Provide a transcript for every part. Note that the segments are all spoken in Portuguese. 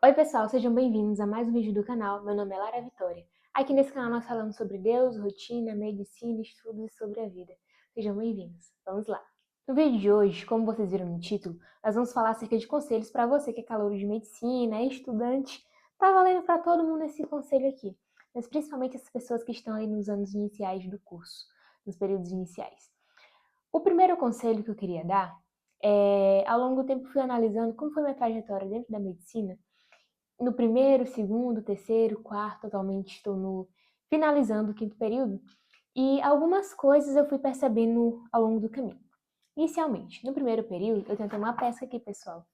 Oi pessoal, sejam bem-vindos a mais um vídeo do canal. Meu nome é Lara Vitória. Aqui nesse canal nós falamos sobre Deus, rotina, medicina, estudos e sobre a vida. Sejam bem-vindos. Vamos lá. No vídeo de hoje, como vocês viram no título, nós vamos falar acerca de conselhos para você que é calouro de medicina, é estudante. Tá valendo para todo mundo esse conselho aqui, mas principalmente as pessoas que estão aí nos anos iniciais do curso, nos períodos iniciais. O primeiro conselho que eu queria dar ao longo do tempo fui analisando como foi minha trajetória dentro da medicina. No primeiro, segundo, terceiro, quarto, atualmente estou no finalizando o quinto período, e algumas coisas eu fui percebendo ao longo do caminho. Inicialmente, no primeiro período, eu tentei uma pesca aqui, pessoal,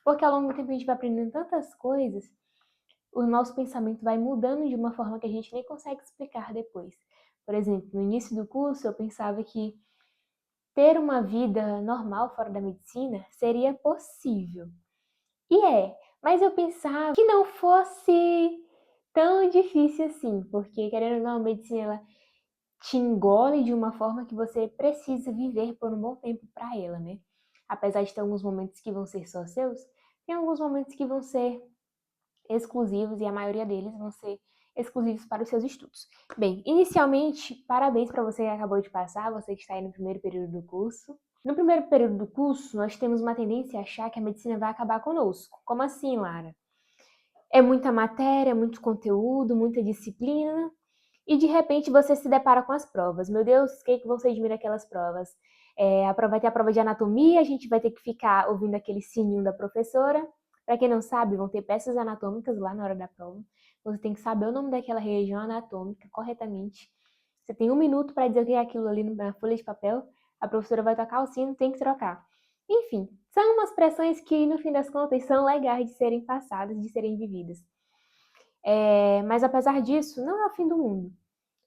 porque ao longo do tempo a gente vai aprendendo tantas coisas, o nosso pensamento vai mudando de uma forma que a gente nem consegue explicar depois. Por exemplo, no início do curso eu pensava que ter uma vida normal fora da medicina seria possível. E mas eu pensava que não fosse tão difícil assim, porque querendo ou não, a medicina ela te engole de uma forma que você precisa viver por um bom tempo para ela, né? Apesar de ter alguns momentos que vão ser só seus, tem alguns momentos que vão ser exclusivos e a maioria deles vão ser exclusivos para os seus estudos. Bem, inicialmente, parabéns para você que acabou de passar, você que está aí no primeiro período do curso. No primeiro período do curso, nós temos uma tendência a achar que a medicina vai acabar conosco. Como assim, Lara? É muita matéria, muito conteúdo, muita disciplina, e de repente você se depara com as provas. Meu Deus, o que vão ser de mim aquelas provas? Vai ter a prova de anatomia, a gente vai ter que ficar ouvindo aquele sininho da professora. Para quem não sabe, vão ter peças anatômicas lá na hora da prova. Você tem que saber o nome daquela região anatômica corretamente. Você tem 1 minuto para dizer o que é aquilo ali na folha de papel. A professora vai tocar o sino, tem que trocar. Enfim, são umas pressões que, no fim das contas, são legais de serem passadas, de serem vividas. Mas apesar disso, não é o fim do mundo.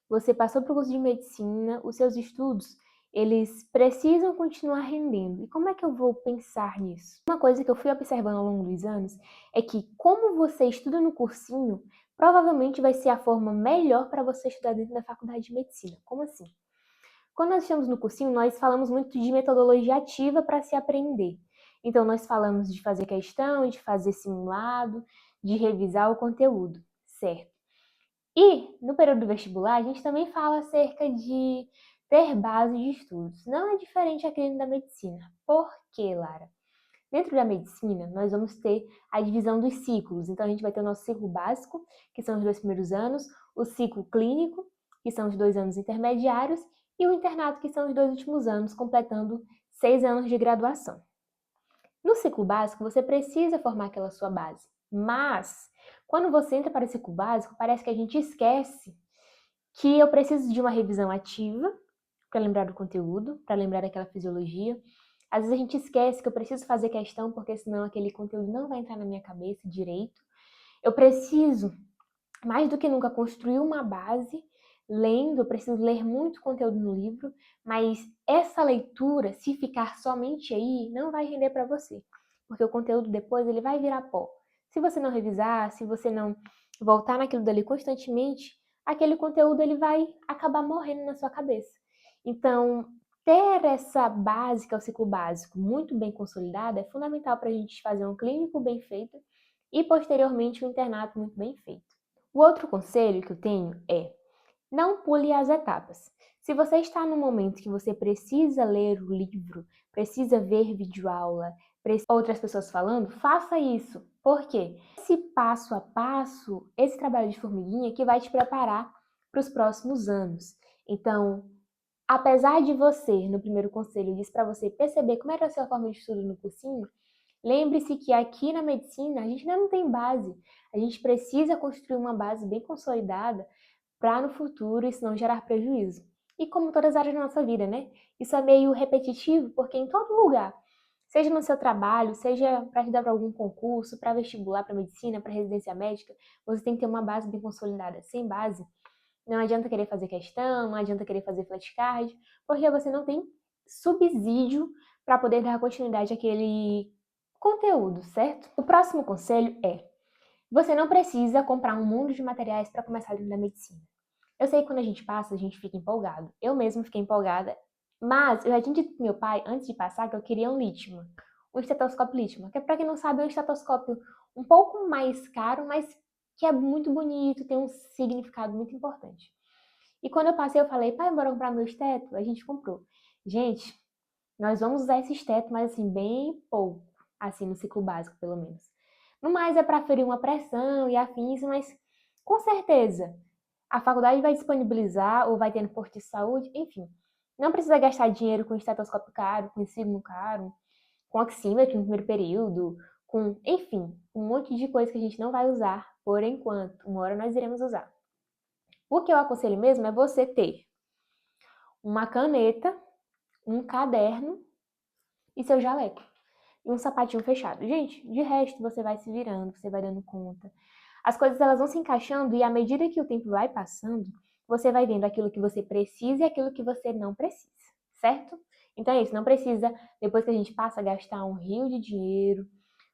Você passou para o curso de medicina, os seus estudos, eles precisam continuar rendendo. E como é que eu vou pensar nisso? Uma coisa que eu fui observando ao longo dos anos é que como você estuda no cursinho, provavelmente vai ser a forma melhor para você estudar dentro da faculdade de medicina. Como assim? Quando nós estamos no cursinho, nós falamos muito de metodologia ativa para se aprender. Então, nós falamos de fazer questão, de fazer simulado, de revisar o conteúdo, certo? E, no período do vestibular, a gente também fala acerca de ter base de estudos. Não é diferente aqui da medicina. Por quê, Lara? Dentro da medicina, nós vamos ter a divisão dos ciclos. Então, a gente vai ter o nosso ciclo básico, que são os 2 primeiros anos, o ciclo clínico, que são os 2 anos intermediários, e o internato, que são os 2 últimos anos, completando 6 anos de graduação. No ciclo básico, você precisa formar aquela sua base. Mas, quando você entra para o ciclo básico, parece que a gente esquece que eu preciso de uma revisão ativa para lembrar do conteúdo, para lembrar daquela fisiologia. Às vezes a gente esquece que eu preciso fazer questão, porque senão aquele conteúdo não vai entrar na minha cabeça direito. Eu preciso, mais do que nunca, construir uma base lendo, eu preciso ler muito conteúdo no livro, mas essa leitura, se ficar somente aí, não vai render para você, porque o conteúdo depois ele vai virar pó. Se você não revisar, se você não voltar naquilo dali constantemente, aquele conteúdo ele vai acabar morrendo na sua cabeça. Então, ter essa base, que é o ciclo básico, muito bem consolidada, é fundamental para a gente fazer um clínico bem feito e, posteriormente, um internato muito bem feito. O outro conselho que eu tenho é: não pule as etapas. Se você está no momento que você precisa ler o livro, precisa ver videoaula, outras pessoas falando, faça isso. Por quê? Esse passo a passo, esse trabalho de formiguinha que vai te preparar para os próximos anos. Então, apesar de você, no primeiro conselho, eu disse para você perceber como era a sua forma de estudo no cursinho, lembre-se que aqui na medicina a gente ainda não tem base. A gente precisa construir uma base bem consolidada para no futuro isso não gerar prejuízo. E como todas as áreas da nossa vida, né? Isso é meio repetitivo, porque em todo lugar, seja no seu trabalho, seja para estudar para algum concurso, para vestibular, para medicina, para residência médica, você tem que ter uma base bem consolidada. Sem base, não adianta querer fazer questão, não adianta querer fazer flashcard, porque você não tem subsídio para poder dar continuidade àquele conteúdo, certo? O próximo conselho é: você não precisa comprar um mundo de materiais para começar dentro da medicina. Eu sei que quando a gente passa, a gente fica empolgado. Eu mesmo fiquei empolgada, mas eu já tinha dito pro meu pai, antes de passar, que eu queria um Litman. Um estetoscópio Litman, que para quem não sabe é um estetoscópio um pouco mais caro, mas que é muito bonito, tem um significado muito importante. E quando eu passei, eu falei, pai, bora comprar meu esteto? A gente comprou. Gente, nós vamos usar esse esteto, mas assim, bem pouco, assim, no ciclo básico, pelo menos. No mais, é para ferir uma pressão e afins, mas com certeza a faculdade vai disponibilizar ou vai ter no posto de saúde, enfim. Não precisa gastar dinheiro com estetoscópio caro, com signo caro, com oxímetro no primeiro período, com, enfim, um monte de coisa que a gente não vai usar por enquanto. Uma hora nós iremos usar. O que eu aconselho mesmo é você ter uma caneta, um caderno e seu jaleco. E um sapatinho fechado. Gente, de resto você vai se virando, você vai dando conta. As coisas elas vão se encaixando e à medida que o tempo vai passando, você vai vendo aquilo que você precisa e aquilo que você não precisa, certo? Então é isso, não precisa, depois que a gente passa a gastar um rio de dinheiro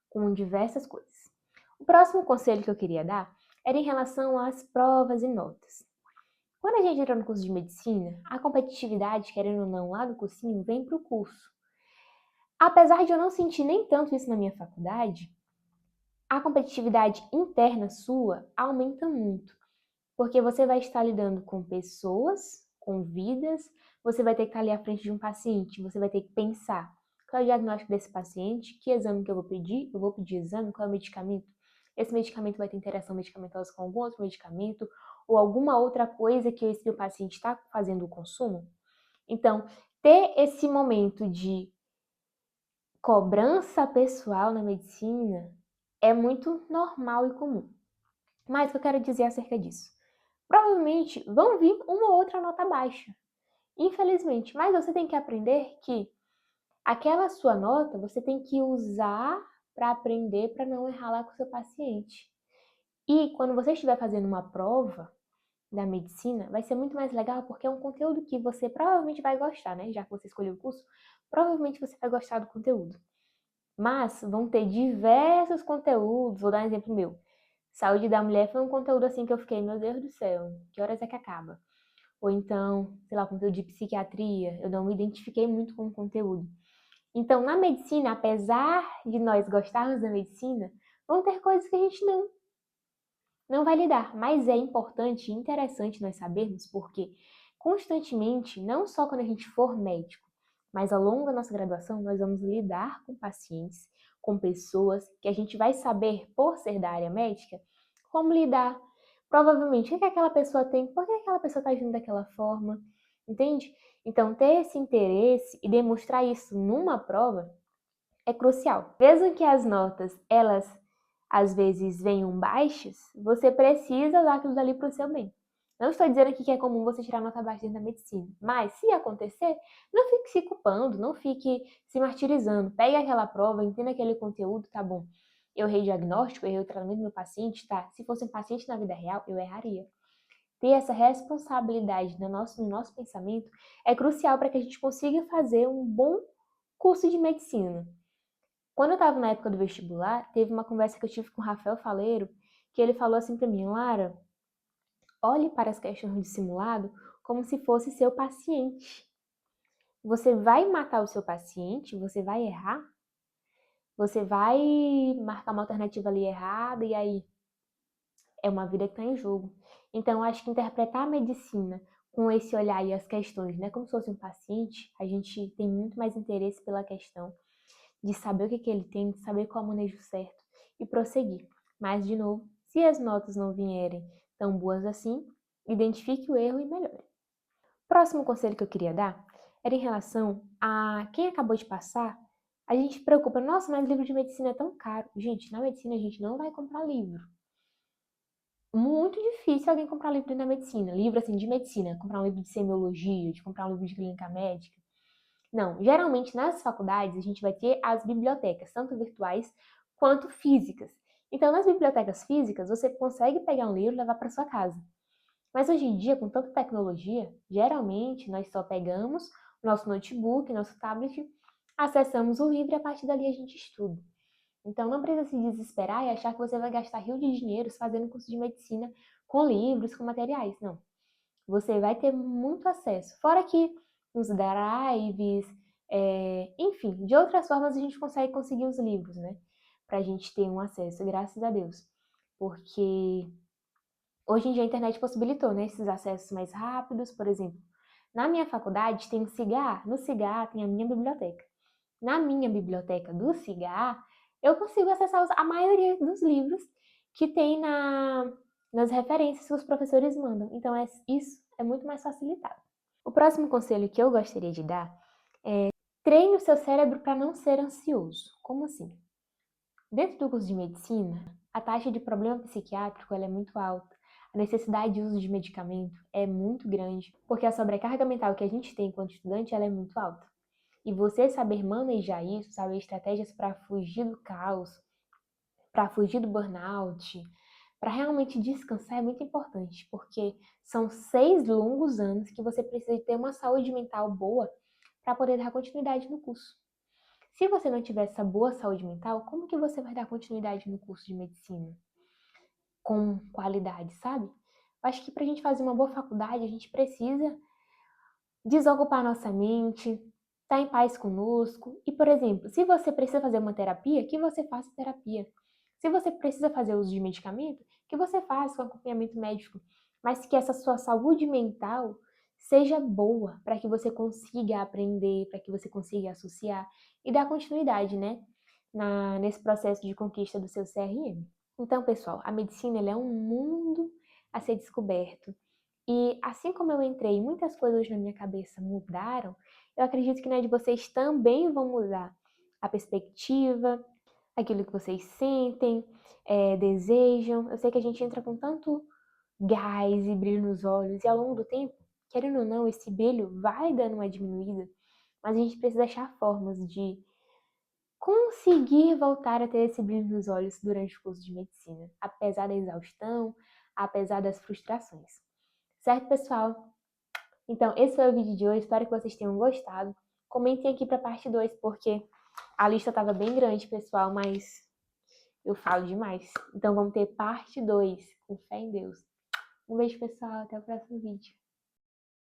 com diversas coisas. O próximo conselho que eu queria dar era em relação às provas e notas. Quando a gente entra no curso de medicina, a competitividade, querendo ou não, lá do cursinho, vem para o curso. Apesar de eu não sentir nem tanto isso na minha faculdade, a competitividade interna sua aumenta muito, porque você vai estar lidando com pessoas, com vidas, você vai ter que estar ali à frente de um paciente, você vai ter que pensar qual é o diagnóstico desse paciente, que exame que eu vou pedir exame, qual é o medicamento, esse medicamento vai ter interação medicamentosa com algum outro medicamento, ou alguma outra coisa que esse meu paciente está fazendo o consumo. Então, ter esse momento de cobrança pessoal na medicina é muito normal e comum. Mas o que eu quero dizer acerca disso? Provavelmente vão vir uma ou outra nota baixa, infelizmente, mas você tem que aprender que aquela sua nota você tem que usar para aprender para não errar lá com o seu paciente. E quando você estiver fazendo uma prova da medicina, vai ser muito mais legal porque é um conteúdo que você provavelmente vai gostar, né? Já que você escolheu o curso, provavelmente você vai gostar do conteúdo. Mas vão ter diversos conteúdos, vou dar um exemplo meu. Saúde da mulher foi um conteúdo assim que eu fiquei, meu Deus do céu, que horas é que acaba? Ou então, sei lá, conteúdo de psiquiatria, eu não me identifiquei muito com o conteúdo. Então, na medicina, apesar de nós gostarmos da medicina, vão ter coisas que a gente não vai lidar, mas é importante e interessante nós sabermos porque constantemente, não só quando a gente for médico, mas ao longo da nossa graduação, nós vamos lidar com pacientes, com pessoas que a gente vai saber, por ser da área médica, como lidar. Provavelmente, o que aquela pessoa tem, por que aquela pessoa está agindo daquela forma, entende? Então, ter esse interesse e demonstrar isso numa prova é crucial. Mesmo que as notas, elas às vezes venham baixas, você precisa usar aquilo dali para o seu bem. Não estou dizendo aqui que é comum você tirar nota baixa dentro da medicina, mas se acontecer, não fique se culpando, não fique se martirizando. Pegue aquela prova, entenda aquele conteúdo, tá bom. Eu errei diagnóstico, errei o tratamento do meu paciente, tá? Se fosse um paciente na vida real, eu erraria. Ter essa responsabilidade no nosso pensamento é crucial para que a gente consiga fazer um bom curso de medicina. Quando eu estava na época do vestibular, teve uma conversa que eu tive com o Rafael Faleiro, que ele falou assim para mim, Lara, olhe para as questões de simulado como se fosse seu paciente. Você vai matar o seu paciente, você vai errar, você vai marcar uma alternativa ali errada e aí é uma vida que está em jogo. Então, eu acho que interpretar a medicina com esse olhar e as questões, né, como se fosse um paciente, a gente tem muito mais interesse pela questão de saber o que ele tem, de saber qual é o manejo certo e prosseguir. Mas, de novo, se as notas não vierem tão boas assim, identifique o erro e melhore. Próximo conselho que eu queria dar era em relação a quem acabou de passar. A gente se preocupa, nossa, mas livro de medicina é tão caro. Gente, na medicina a gente não vai comprar livro. Muito difícil alguém comprar livro na medicina. Livro assim de medicina, comprar um livro de semiologia, de comprar um livro de clínica médica. Não, geralmente nas faculdades a gente vai ter as bibliotecas, tanto virtuais quanto físicas. Então, nas bibliotecas físicas, você consegue pegar um livro e levar para sua casa. Mas hoje em dia, com tanta tecnologia, geralmente nós só pegamos o nosso notebook, nosso tablet, acessamos o livro e a partir dali a gente estuda. Então, não precisa se desesperar e achar que você vai gastar rio de dinheiros fazendo curso de medicina com livros, com materiais. Não. Você vai ter muito acesso. Fora que nos drives, enfim, de outras formas a gente consegue conseguir os livros, né? pra gente ter um acesso, graças a Deus. Porque hoje em dia a internet possibilitou, né, esses acessos mais rápidos. Por exemplo, na minha faculdade tem o CIGA, no CIGA tem a minha biblioteca. Na minha biblioteca do CIGA, eu consigo acessar a maioria dos livros que tem nas referências que os professores mandam. Então, isso é muito mais facilitado. O próximo conselho que eu gostaria de dar é treine o seu cérebro para não ser ansioso. Como assim? Dentro do curso de medicina, a taxa de problema psiquiátrico ela é muito alta. A necessidade de uso de medicamento é muito grande, porque a sobrecarga mental que a gente tem enquanto estudante ela é muito alta. E você saber manejar isso, saber estratégias para fugir do caos, para fugir do burnout, para realmente descansar é muito importante, porque são 6 longos anos que você precisa ter uma saúde mental boa para poder dar continuidade no curso. Se você não tiver essa boa saúde mental, como que você vai dar continuidade no curso de medicina? Com qualidade, sabe? Eu acho que para a gente fazer uma boa faculdade, a gente precisa desocupar nossa mente, estar em paz conosco. E, por exemplo, se você precisa fazer uma terapia, que você faça terapia. Se você precisa fazer uso de medicamento, que você faça com acompanhamento médico. Mas que essa sua saúde mental seja boa para que você consiga aprender, para que você consiga associar e dar continuidade, né? Nesse processo de conquista do seu CRM. Então, pessoal, a medicina ela é um mundo a ser descoberto. E assim como eu entrei, muitas coisas na minha cabeça mudaram, eu acredito que na de vocês também vão mudar a perspectiva, aquilo que vocês sentem, desejam. Eu sei que a gente entra com tanto gás e brilho nos olhos, e ao longo do tempo, querendo ou não, esse brilho vai dando uma diminuída, mas a gente precisa achar formas de conseguir voltar a ter esse brilho nos olhos durante o curso de medicina, apesar da exaustão, apesar das frustrações. Certo, pessoal? Então, esse foi o vídeo de hoje. Espero que vocês tenham gostado. Comentem aqui para parte 2, porque a lista estava bem grande, pessoal, mas eu falo demais. Então, vamos ter parte 2, com fé em Deus. Um beijo, pessoal. Até o próximo vídeo.